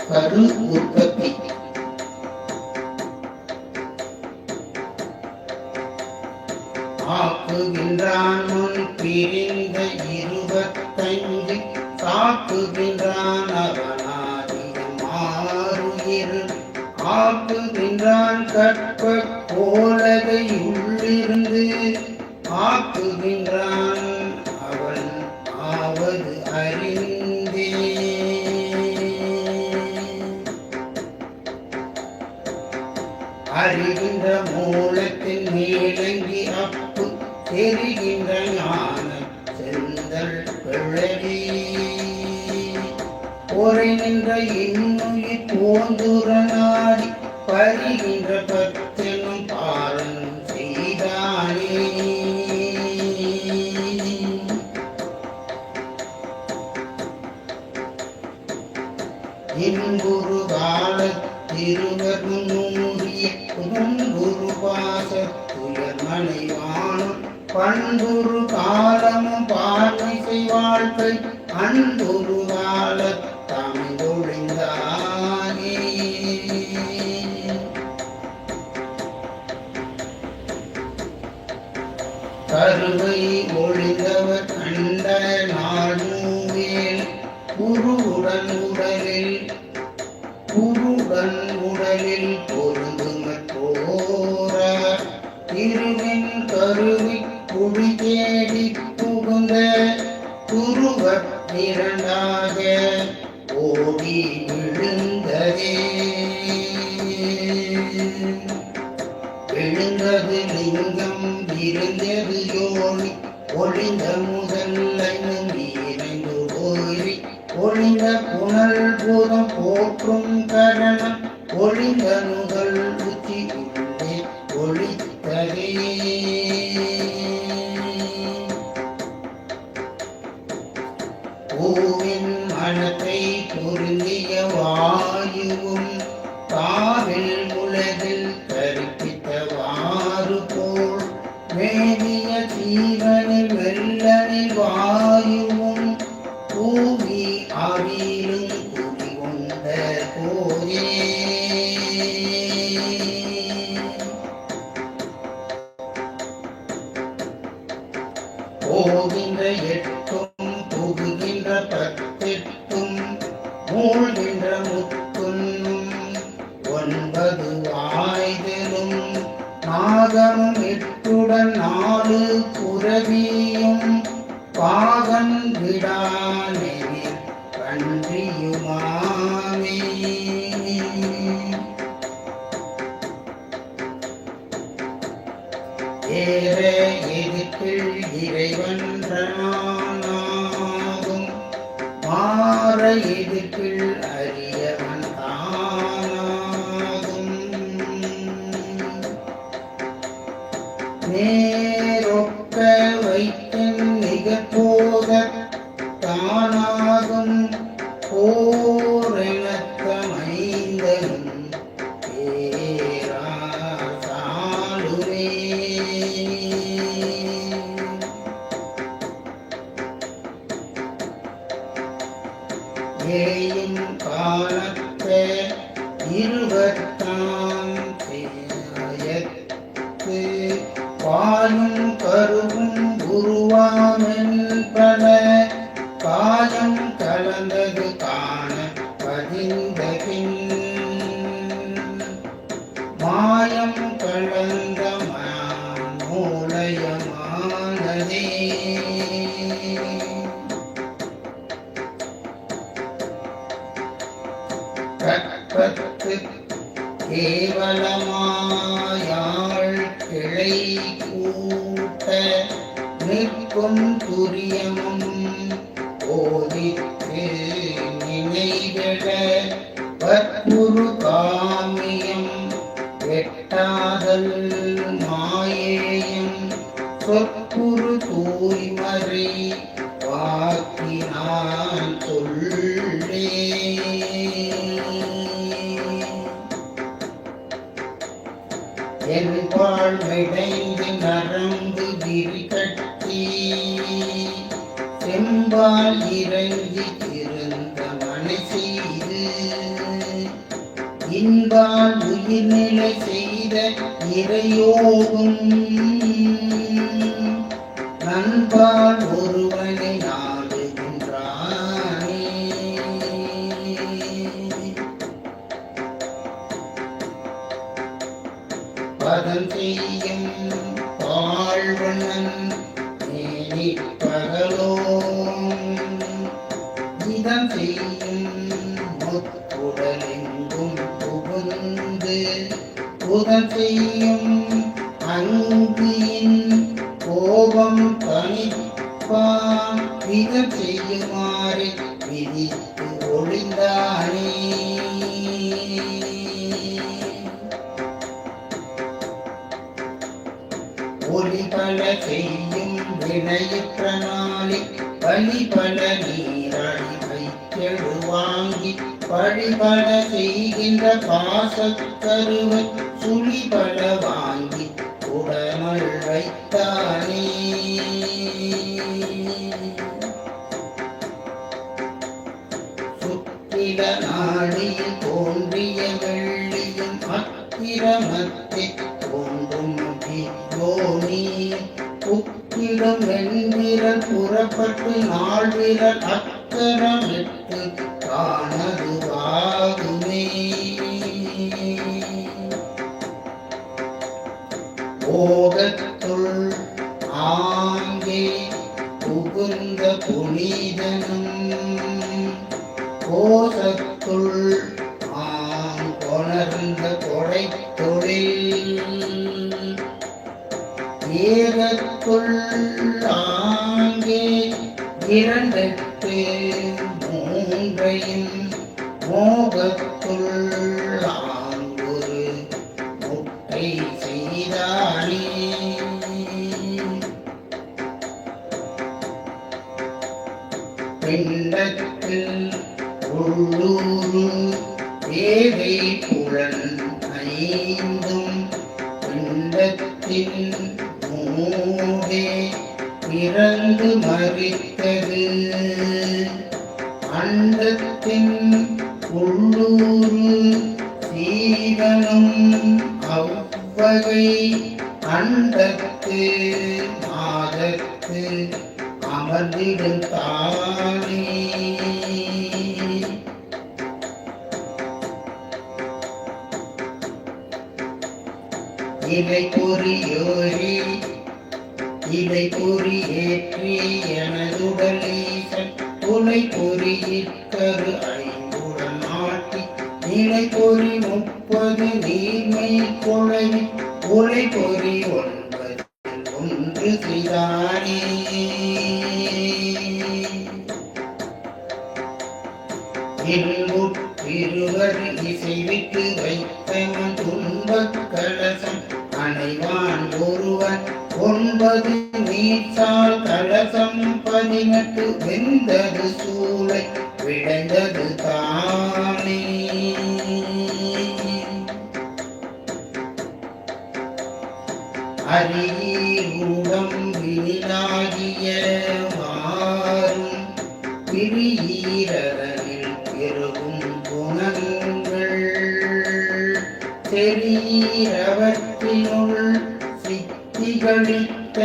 கரு உற்பத்தி. ஆக்குகின்றான் முன் பிரிந்த 25 காக்குகின்றான் அவனாதியம் ஆறுயிர். ஆக்குகின்றான் கற்ப கோலகை உள்ளிருந்து ஆக்குகின்றான் அவன் ஆவது அறிந்தே. அறிகின்ற மூலத்தின் மேலங்கி அப்பு தெரிகின்ற ஞான செந்தல் பிழவி. ஒரை நின்ற இன்னுயிர் போந்துர நாடி பறிகின்ற பத்தெனும் பாரன் செய்தானே. இன்புரு காலத்திருவர் முன்னூறிய குறுங்குரு பாசத்துயர் மனைவானும் பண்புரு காலமும் பார்மிசை வாழ்க்கை அன்புரு காலத்தமிழொழிந்தானே. கருவை ஒழிந்தவர் கண்ட நாள்மூவேல் குருவுடன் உடலில் பொருந்துமற்றோரார் திருவின் கருவி குடி தேடி புகுந்த குருவப் இரண்டாக ஓடி விழுந்ததே. விழுந்தது லிங்கம் விருந்தது யோனி ஒளிந்த முதல்லைனும் இணைந்து ஓரி ஒளிந்த புனல் பூதம் போற்றும் கரணம் ஒளிந்த முதல் உச்சி உள்ளே ஒளித்ததே. பூவின் மனத்தை பொருந்திய வாயுவும் காவில் உலகில் கற்பித்தவாறு போல் மேவிய ஜீவனில் வெள்ளனில் வாயுவும் பூவி ஆவியிலும் குடிகொண்ட போதே. போகின்ற எட்டும் புகுகின்ற பத்தெட்டும் மூழ்கின்ற முத்துன்னும் 9 வாய்தலும் நாகமும் 8உடன் 4 புரவியும் பாகன் விடானெனில் பன்றியுமாமே. ஏற எதிர்ப்பில் இறைவன்றனாகும் மாற எதிர்ப்பில் அறியவன் தானாகும். நேரொக்க வைத்தின் நிகழ்போக தானாகும் போரெனத்தமைந்தனும் பேராசாலுமே. ஏயும் காலத்த 20ஆம் சேயத்து பாயும் கருவும் உருவாமென்பன காயம் கலந்தது காண பதிந்தகின் மாயம் கலந்த மூலயமானதே. கற்பத்து கேவலமாயாள் கிளை கூட்ட நிற்கும் துரியமும் ஓதித்து நினைவிட வற்புரு காமியம் வெட்டாதல் மாயேயம் சொற்புரு தூய்மறை வாக்கினான் சொல்லே. என்பாள் விடைந்து நரம்பு விரிகட்டி செம்பால் இறங்கி இருந்த மனை செய்து இன்பால் உயிர்நிலை செய்த இறையோகும் நண்பால் ஒருவனை நாடுகின்றானே. பதம் செய்யும் வாழ்வனன் பகலோம் இதம் செய்யும் முத்துடலெங்கும் புகுந்து புதம் செய்யும் அங்கியின் கோபம் தனிப்பான் விதம் செய்யுமாறு விதித்து ஒளிந்தானே. ஒளி பல செய்யும் வினையுற்ற நாளில் பலி பல நீராடி வைத்தெழு வாங்கி பழிபல செய்கின்ற பாசக்கருவை சுழி பல வாங்கி உடமல் வைத்தானே. சுற்றில நாடியில் தோன்றிய வெள்ளியும் அக்கிரமத்தை தோன்றும் யோனி உக்கிடம் வெண்விரல் புறப்பட்டு நாள் விரல் அக்கரமிட்டு காணதுவாகுமே. போகத்துள் ஆங்கே புகுந்த புனிதனும் கோசத்துள் கொணர்ந்த கொடை தொழில் ஏகத்துள் ஆங்கே இரண்டெட்டு மூன்றையும் மோகத்துள் ஆங்கொரு முட்டை செய்தானே. பிண்டத்தில் உள்ளூரு தேவை புலன் ஐந்தும் பிண்டத்தின் மூடே பிறந்து மறித்தது அண்டத்தின் உள்ளூரு சீவனும் அவ்வகை அண்டத்து மாதத்து அமர்ந்திடும் தானே. இலை பொறியோரி இலை பொறி ஏற்றி எனதுடலீசன் துளை பொறியிற்கரு ஐந்துடன் நாட்டி நிலை பொறி 30 நீர்மை குழவி உலை பொறி 9 செய்தானே. இருவர் இசைவிட்டு வைத்தவன் துன்பக் கலசம் அனைவான் ஒருவன் 9 நீச்சால் கலசம் 18 வெந்தது சூளை விளைந்தது தானே. அரியூடம் வினிலாகிய மாறும் பிரியீரனில் பெருகும் குணங்கள் தெரியவற்றினுள் சித்திகளித்த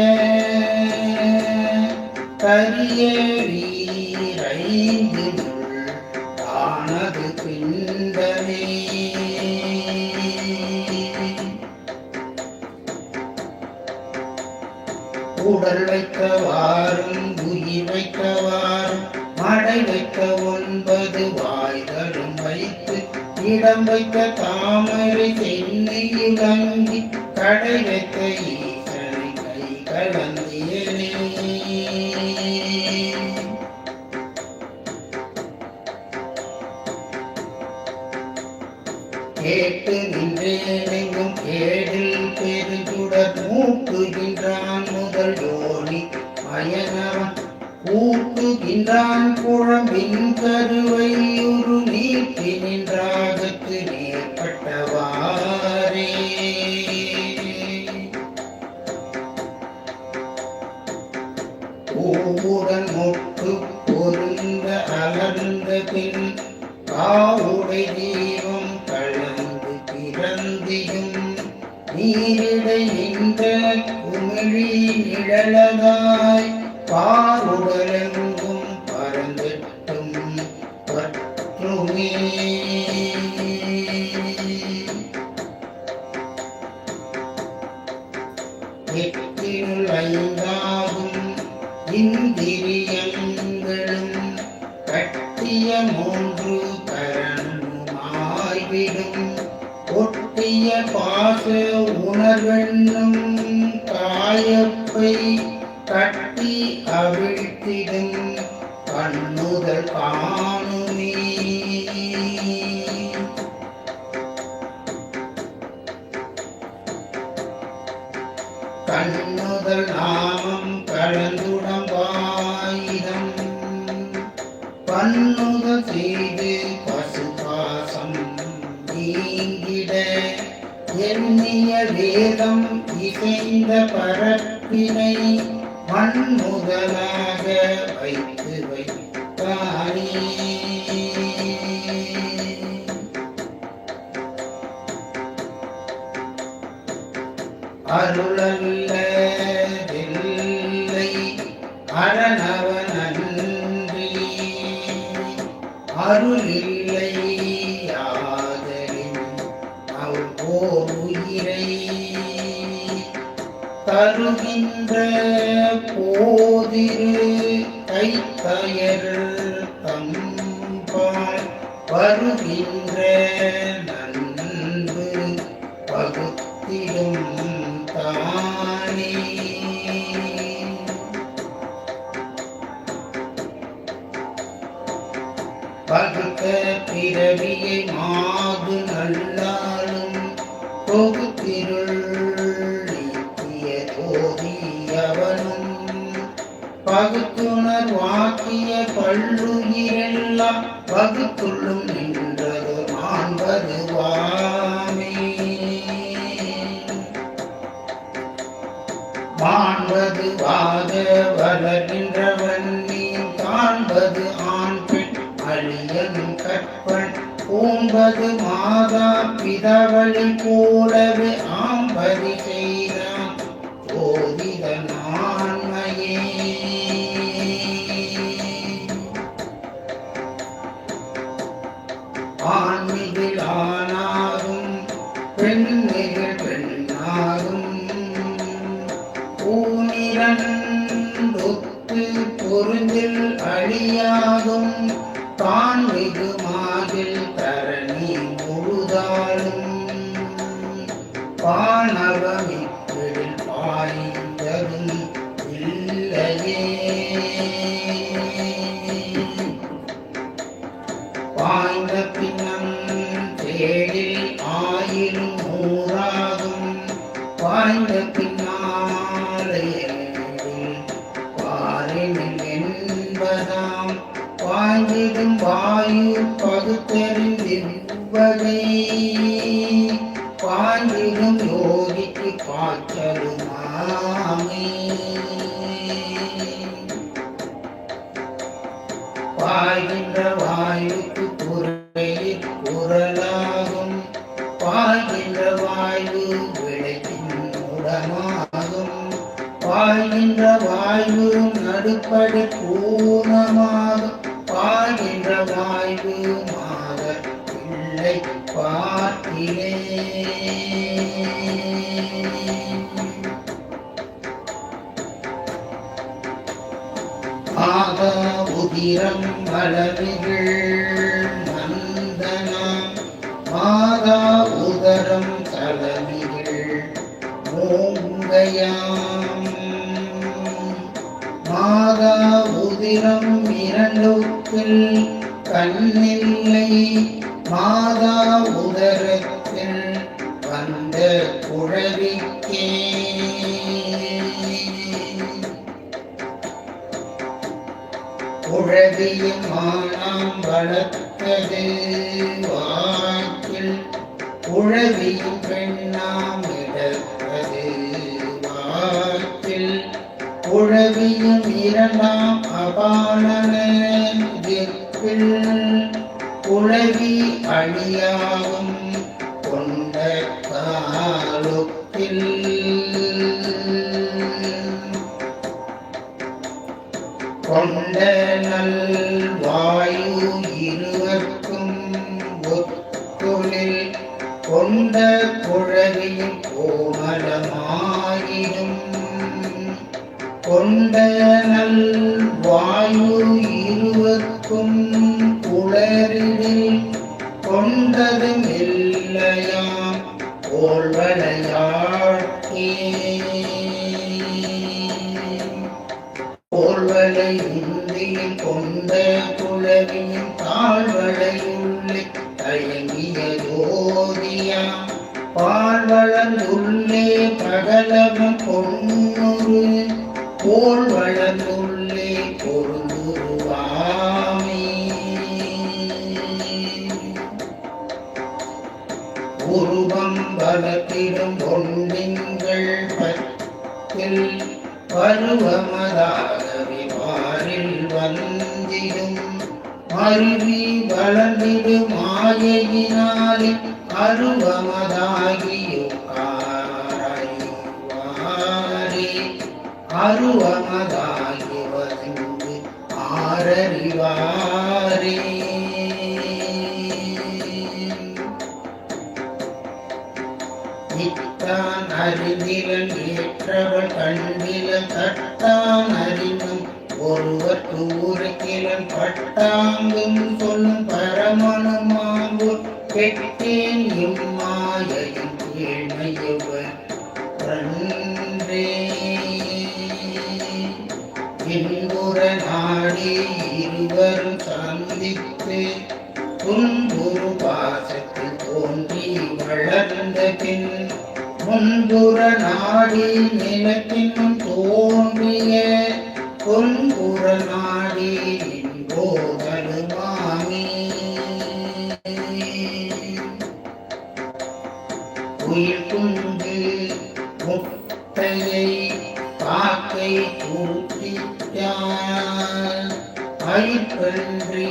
கரிய வீரைந்துள் ஆனது பிண்டமே. உடல் வைக்கவாறும் உயிர் வைக்கவாறும் மடை வைக்க 9 வாய்களும் வைத்து இடம் வைக்க தாமரை தென்னையுடங்கி கடை வைக்க ஈசனை கை கலந்தியனே. கேட்டு நின்றேனெங்கும் கேடில் பெருசுடர் மூட்டுகின்றான் முதல் யோனி மயனவன் கூட்டுகின்றான் குழம்பின் கருவை ஒரு நீட்டி நின்றாகத்து நேர்பட்டவாரே. பூவுடன் மொட்டு பொருந்த அலர்ந்த பின் காவுடை தீபம் கலந்து நீரிடை நின்ற குமிழி நிழலதாய் பாருடலெங்கும் பரந்திட்டும் பற்றுமே. எட்டினுள் ஐந்தாகும் இந்திரியங்களும் கட்டிய மூன்று கரணுமாய்விடும் ஒட்டிய பாச உணர்வென்னும் காயப்பை கட்டி அவிழ்த்திடும் கண்ணுதல் காணுமே. கண்ணுதல் நாமம் கலந்துடம்பாயிரம் பன்னுதல் செய்து பசுபாசம் நீங்கிட எண்ணிய வேதம் இசைந்த பரப்பினை மண்முதலாக வைத்து வைத்தானே. அருளல்லதில்லை அரணவனன்றி அருளில்லை யாதலின் அவ்வோர் உயிரை தருகின்ற போதிரு கைத்தயர் தம்பால் வருகின்ற நன்பு பகுத்திடும் தானே. பகுத்த பிறவியை மாது நல்லாலும் தொகுத்திருள் நீக்கிய தோதியவனும் பகுத்துணர் வாக்கிய பல்லுயிரெல்லாம் வகுத்துள்ளும் நின்றது மாண்பது வாமே. மாண்பது வாத வளர்கின்றவன் நீ காண்பது ஆண் பெண் அழியனும் கற்பன் பூம்பது மாதா பிதவழி போலவே ஆம்பதி செய்தான் போதித நான்மையே. ஆண்மிகில் ஆனாகும் பெண்மிகில் பெண்ணாகும் பூனிரண்டொத்து பொருந்தில் அழியாகும் தான்மிகு மாதில் தரணி முழுதாலும் பாணவமிற்றில் பாய்ந்ததும் இல்லையே. பாய்ந்த பின்னம் தேடில் ஆயிரும் ஊராகும் பாய்ந்த பின்னாலே பாரினில் என்பதாம் பாய்ந்திடும் வாயு பகுத்தறிந்திவ்வகை பாய்ந்திடும் யோகிக்கு பாய்ச்சலுமாமே. பாய்கின்ற வாயுக்கு குறையில் குரலாகும் பாய்கின்ற வாயு விளைக்கின் உடமாகும் பாய்கின்ற வாயு நடுப்படை பூர்ணமாகும் பாய்கின்ற வாயு மாத பிள்ளை பாட்டிலே. ஆக உதிரம் வளவிகள் நந்தனம் மாதா உதரம் தலவிகள் மூங்கையாம் மாதா உதிரம் இரண்டுக்கில் கண்ணில்லை மாதா உதரத்தில் வந்த குழவிக்கே. குழவியும் மானாம் வளர்த்தது வாக்கில் குழவியும் பெண்ணாம் இடத்தது வாக்கில் குழவியும் இரண்டாம் அபாலனிற்கில் குழவி அழியாவும் கொண்ட காலுக்கே. கொண்ட நல் வாயு இருவர்க்கும் ஒத்துளில் கொண்ட குழவியும் கோமலமாயினும் கொண்ட நல் வாயு இருவர்க்கும் குளரிடில் கொண்டதும் இல்லையாம் கோள்வளையாட்டே கோள்வளை உந்தியில் கொண்ட குழவியும் தாழ்வளையுள்ளே தயங்கிய ஜோதியா பால்வளர்ந்துள்ளே பகலவன் பொன்னுரு கோள் வளர்ந்துள்ளே பொருந்துருவாமே உருவம் வளர்த்திடும் பொன்னிங்கள் பத்தில் பருவமதாகவே வாரில் வந்திடும் அருவி வளர்ந்திடு மாயினாலே அருவமதாகியும் காரைவாரே அருவமதாகி வந்து ஆரறிவாரே இத்தான் அறிந்திலன் ஏற்றவள் கண்டில தட்டான் அறிந்தும் ஒருவர் தூரக்கிலன் பட்டாங்கும் சொல்லும் பரமனுமாங்கூர் பெற்றேன் இம்மாயையும் கீழ்மையவர் இன்புற நாடி இருவரும் சந்தித்து துன்புறு பாசத்தில் தோன்றி வளர்ந்த பின் முன்புற நாடி நிலத்தினும் தோன்றிய பொன்புற நாடி நின்போதலுமாமே உயிர் குஞ்சு முட்டையை காக்கை கூட்டிட்டால் அயிற்பன்றி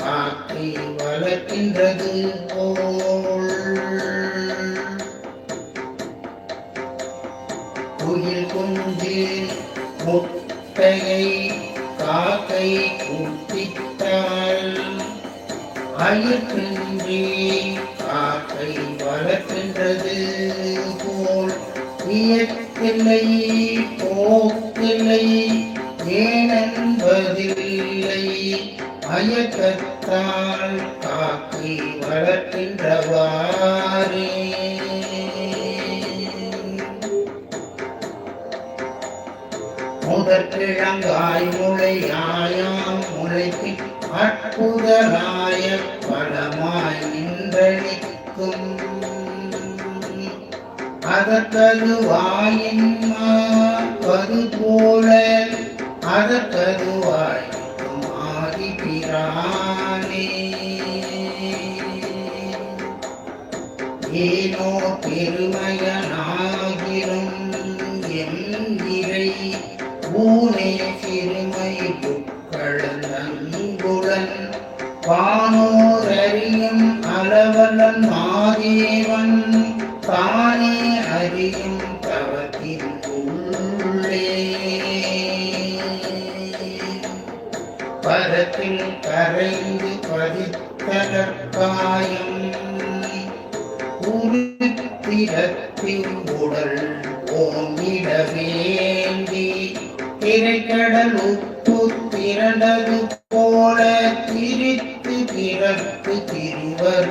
காக்கை வளர்க்கின்றது போல் உயிர் குஞ்சு முட்டையை காக்கை கூட்டிட்டால் அயிற்பன்றி காக்கை வளர்க்கின்றது போல் இயற்கில்லை போக்கில்லை ஏனென்பதில்லை மயக்கத்தால் காக்கை வளர்க்கின்றவாறே முதற்கிழங்காய் முளையாயாம் முளைக்கு அற்புதராய பலமாய் நின்றளிக்கும் அதற்கதுவாயின் அது போல அதற்கதுவாய் ஆதிபிரானே ஏனோ பெருமையனாகிரும் என்கிறை ஊனே சிறுமை புக்களங்குளன் வானோரறியும் அளவலன் மாதேவன் தானே அறியும் தவத்தின் உள்ளே பரத்தில் கரைந்து பதித்தற்காயம் உருத்திரத்தின் உடல் ஓங்கிட வேண்டி திரைக்கடல் உப்பு திரண்டது போல திரித்து பிறப்பு திருவர்